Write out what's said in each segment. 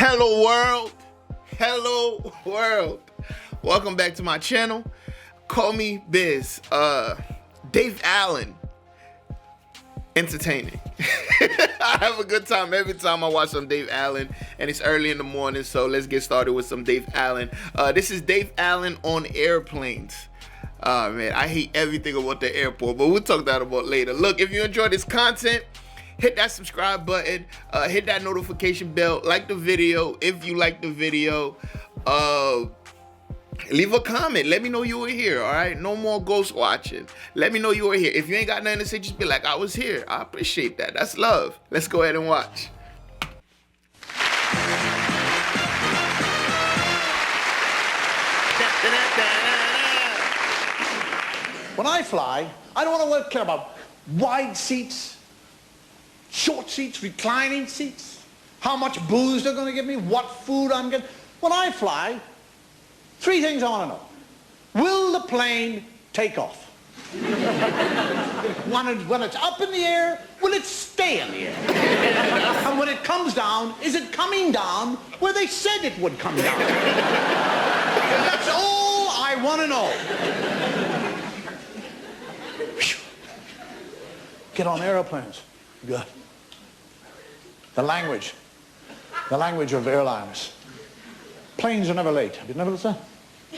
Hello world, hello world. Welcome back to my channel. Call me Biz. Dave Allen, entertaining. I have a good time every time I watch some Dave Allen, and it's early in the morning, so let's get started with some Dave Allen. This is Dave Allen on airplanes. Man, I hate everything about the airport, but we'll talk that about later. Look, if you enjoy this content, hit that subscribe button, hit that notification bell, like the video if you like the video, leave a comment, let me know you were here. All right, no more ghost watching, let me know you were here. If you ain't got nothing to say, just be like, I was here. I appreciate that. That's love. Let's go ahead and watch. When I fly, I don't want to care about wide seats, short seats, reclining seats, how much booze they're going to give me, what food I'm getting. When I fly, three things I want to know. Will the plane take off? When it's up in the air, will it stay in the air? And when it comes down, is it coming down where they said it would come down? That's all I want to know. Get on airplanes. Good. The language of airlines. Planes are never late. Have you never noticed that?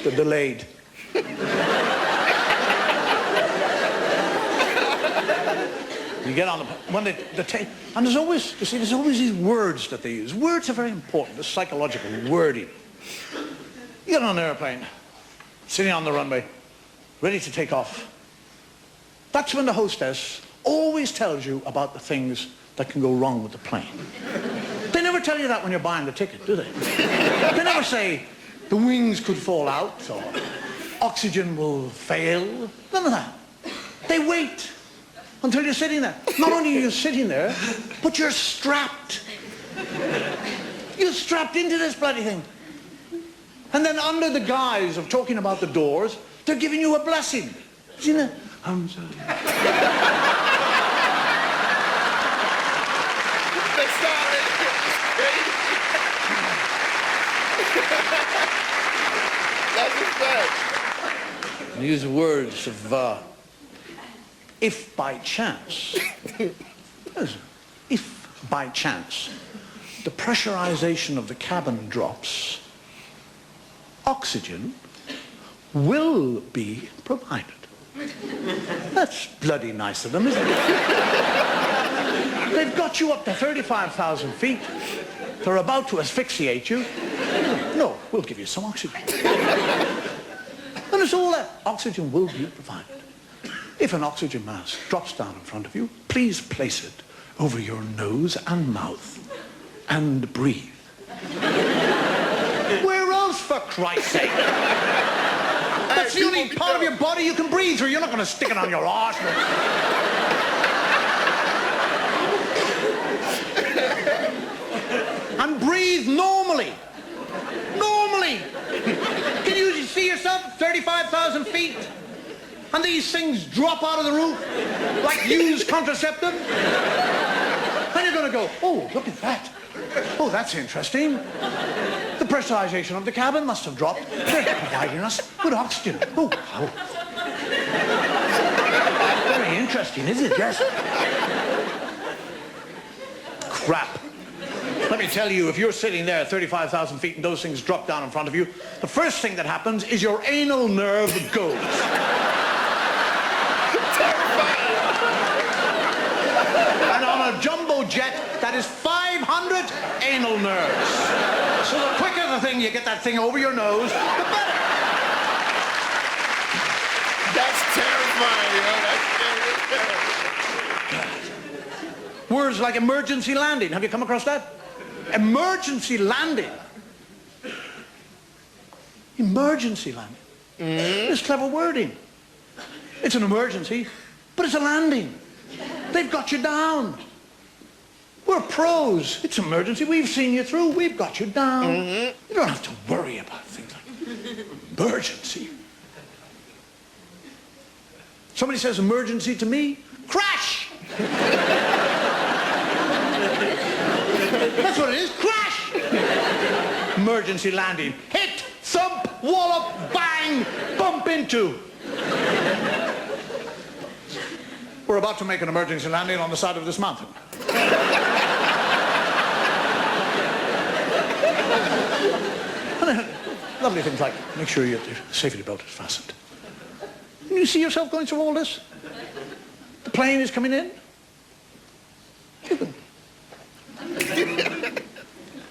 They're delayed. You get on the when they and there's always these words that they use. Words are very important. The psychological wording. You get on an airplane, sitting on the runway, ready to take off. That's when the hostess always tells you about the things that can go wrong with the plane. They never tell you that when you're buying the ticket, do they? They never say the wings could fall out or oxygen will fail. None of that. They wait until you're sitting there. Not only are you sitting there, but you're strapped. You're strapped into this bloody thing. And then under the guise of talking about the doors, they're giving you a blessing. You know, I'm sorry. And use words of if by chance the pressurization of the cabin drops, oxygen will be provided. That's bloody nice of them, isn't it? They've got you up to 35,000 feet. They're about to asphyxiate you. No, we'll give you some oxygen. And it's all that. Oxygen will be provided. If an oxygen mask drops down in front of you, please place it over your nose and mouth and breathe. Where else, for Christ's sake? That's the only part of your body you can breathe through. You're not going to stick it on your arse. And breathe normally. Normally. Can you see yourself 35,000 feet? And these things drop out of the roof like used contraceptive? And you're going to go, oh, look at that. Oh, that's interesting. The pressurization of the cabin must have dropped. They're providing us with oxygen. Oh, oh. Very interesting, isn't it? Yes. Crap. Let me tell you, if you're sitting there at 35,000 feet and those things drop down in front of you, the first thing that happens is your anal nerve goes. And on a jumbo jet, that is 500 anal nerves. So the quicker the thing you get that thing over your nose, the better. That's terrifying, yo. That's terrifying. Words like emergency landing. Have you come across that? Emergency landing. Emergency landing. It's clever wording. It's an emergency, but it's a landing. They've got you down. We're pros. It's emergency. We've seen you through. We've got you down. You don't have to worry about things like emergency. Somebody says emergency to me, crash! That's what it is, crash! Emergency landing. Hit, thump, wallop, bang, bump into. We're about to make an emergency landing on the side of this mountain. Lovely things like make sure your safety belt is fastened. And you see yourself going through all this? The plane is coming in.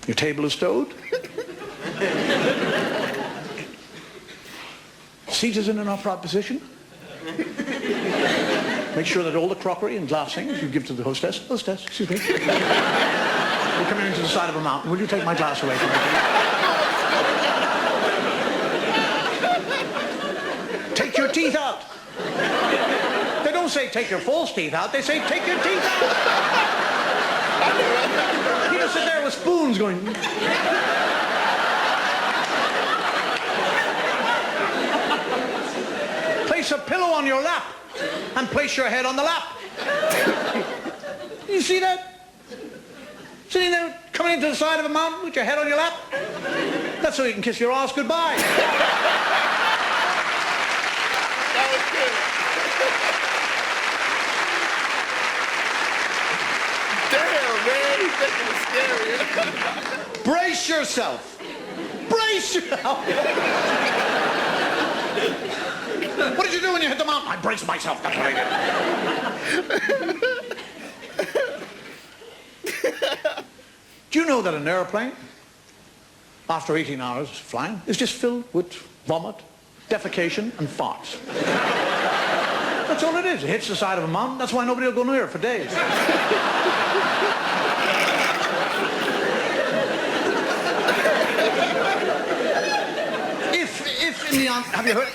Your table is stowed. Seat is in an upright position. Make sure that all the crockery and glass things you give to the hostess. Hostess, excuse me. We're coming into the side of a mountain. Will you take my glass away from me? Take your teeth out. They don't say take your false teeth out. They say take your teeth out. People sit there with spoons going. Place a pillow on your lap and place your head on the lap. You see that? Sitting there, coming into the side of a mountain with your head on your lap. That's so you can kiss your ass goodbye. That was good. Damn, man, he's making it scary. Brace yourself. Brace yourself. What did you do when you hit the mountain? I braced myself. That's what I did. Do you know that an airplane, after 18 hours flying, is just filled with vomit, defecation, and farts? That's all it is. It hits the side of a mountain. That's why nobody will go near it for days.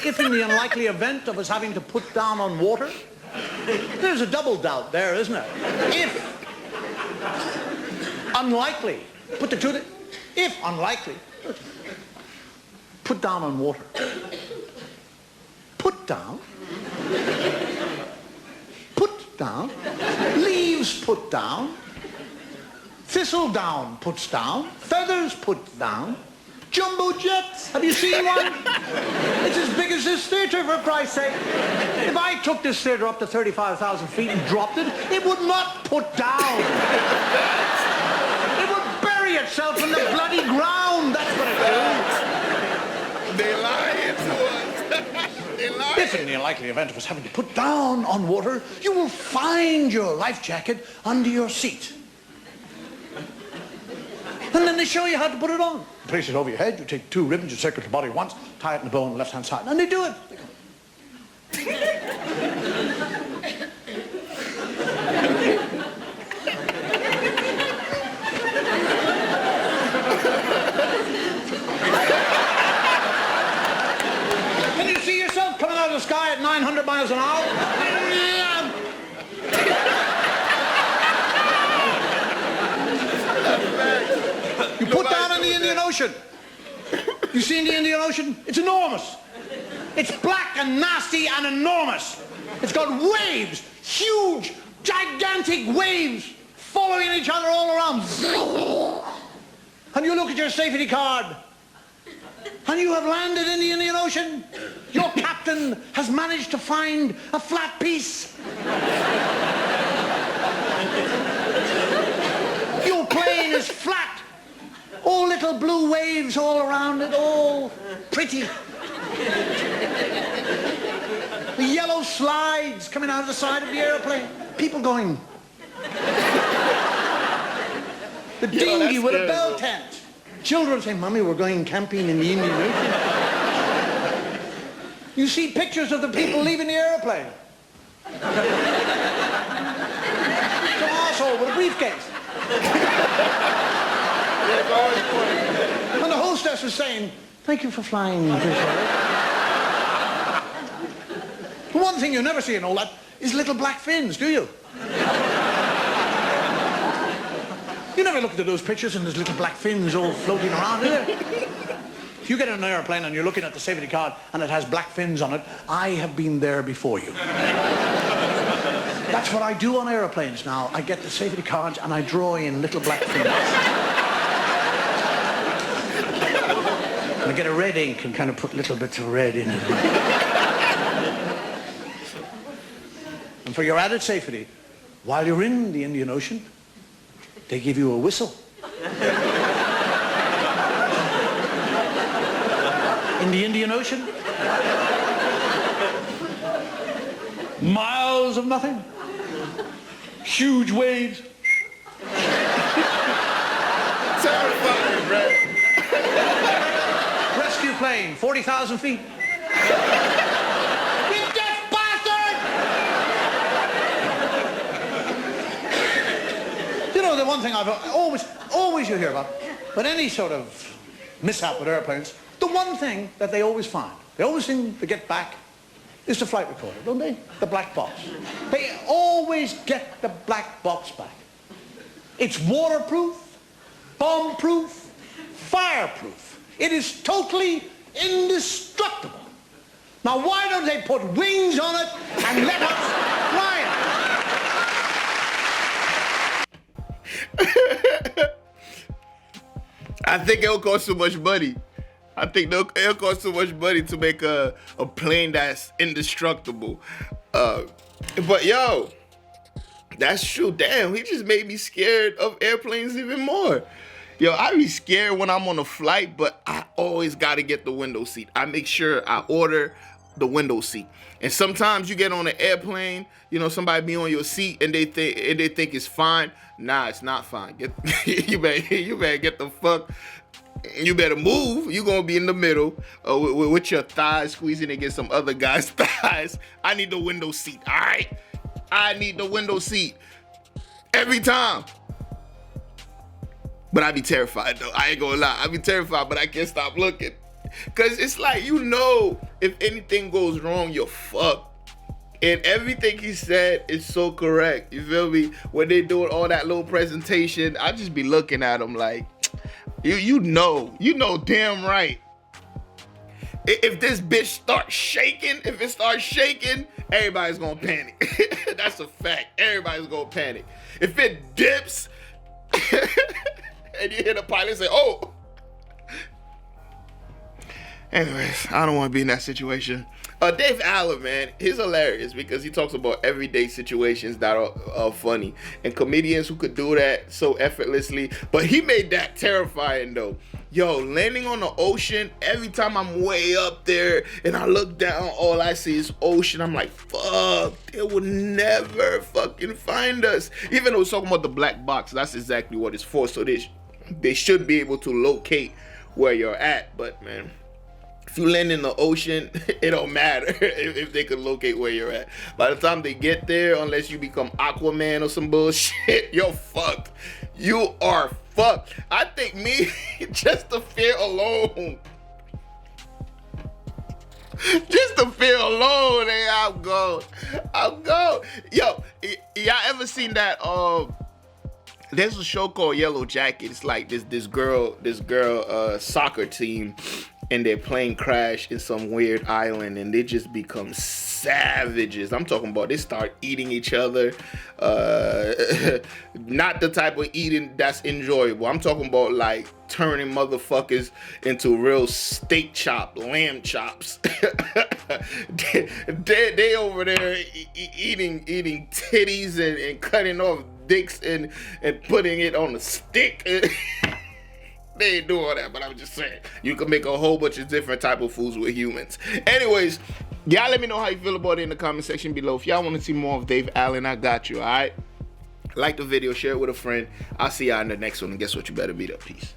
If in the unlikely event of us having to put down on water, there's a double doubt there, isn't it? If unlikely, put the two, if unlikely, put down on water. Put down. Put down. Leaves put down. Thistle down puts down. Feathers put down. Jumbo jets. Have you seen one? It's as big as this theater, for Christ's sake. If I took this theater up to 35,000 feet and dropped it, it would not put down. It would bury itself in the bloody ground. That's what it would. They lying to us. They lying. If in the unlikely event of us having to put down on water, you will find your life jacket under your seat. And then they show you how to put it on. You place it over your head, you take 2 ribbons, you circle your body once, tie it in a bow on the left-hand side, and they do it. Can you see yourself coming out of the sky at 900 miles an hour? You put down in the Indian Ocean. You seen the Indian Ocean? It's enormous. It's black and nasty and enormous. It's got waves, huge, gigantic waves following each other all around. And you look at your safety card and you have landed in the Indian Ocean. Your captain has managed to find a flat piece. Your plane is flat. All little blue waves all around it, all pretty. The yellow slides coming out of the side of the airplane. People going. The dinghy with a bell tent. Children saying, Mummy, we're going camping in the Indian Ocean. You see pictures of the people leaving the airplane. Some arsehole with a briefcase. And the hostess was saying, thank you for flying. The one thing you never see in all that is little black fins, do you? You never look at those pictures and there's little black fins all floating around, do you? If you get in an airplane and you're looking at the safety card and it has black fins on it, I have been there before you. That's what I do on airplanes now. I get the safety cards and I draw in little black fins. I get a red ink and kind of put little bits of red in it. And for your added safety, while you're in the Indian Ocean, they give you a whistle. In the Indian Ocean, miles of nothing, huge waves. Terrifying, bro. Rescue plane, 40,000 feet. You deaf bastard! You know, the one thing I've always you hear about, but any sort of mishap with airplanes, the one thing that they always find, they always seem to get back, is the flight recorder, don't they? The black box. They always get the black box back. It's waterproof, bomb-proof, fireproof. It is totally indestructible. Now, why don't they put wings on it and let us fly it? I think it'll cost too much money. I think it'll cost too much money to make a plane that's indestructible. But yo, that's true. Damn, he just made me scared of airplanes even more. Yo, I be scared when I'm on a flight, but I always gotta get the window seat. I make sure I order the window seat. And sometimes you get on an airplane, you know, somebody be on your seat and they think it's fine. Nah, it's not fine. You better get the fuck. You better move. You're gonna be in the middle with your thighs squeezing against some other guy's thighs. I need the window seat, all right? I need the window seat every time. But I be terrified though. I ain't gonna lie. I be terrified, but I can't stop looking. Cause it's like, you know, if anything goes wrong, you're fucked. And everything he said is so correct. You feel me? When they doing all that little presentation, I just be looking at him like, you know damn right. If this bitch starts shaking, everybody's gonna panic. That's a fact. Everybody's gonna panic. If it dips and you hear the pilot say, oh. Anyways, I don't want to be in that situation. Dave Allen, man, he's hilarious because he talks about everyday situations that are funny. And comedians who could do that so effortlessly. But he made that terrifying, though. Yo, landing on the ocean, every time I'm way up there and I look down, all I see is ocean. I'm like, fuck, they will never fucking find us. Even though it's talking about the black box, that's exactly what it's for. So they should be able to locate where you're at. But, man, if you land in the ocean, it don't matter if they could locate where you're at. By the time they get there, unless you become Aquaman or some bullshit, you're fucked. You are fucked. I think me, just the fear alone. Just the fear alone, hey, I'm gone. Yo, y'all ever seen that, there's a show called Yellow Jacket. It's like this girl soccer team, and their plane crash in some weird island, and they just become savages. I'm talking about they start eating each other. Not the type of eating that's enjoyable. I'm talking about like turning motherfuckers into real steak chop, lamb chops. they over there eating titties and cutting off dicks and putting it on a stick. They ain't doing all that, but I'm just saying, you can make a whole bunch of different type of foods with humans. Anyways, y'all let me know how you feel about it in the comment section below. If y'all want to see more of Dave Allen, I got you, all right? Like the video, share it with a friend. I'll see y'all in the next one, and guess what? You better beat up. Peace.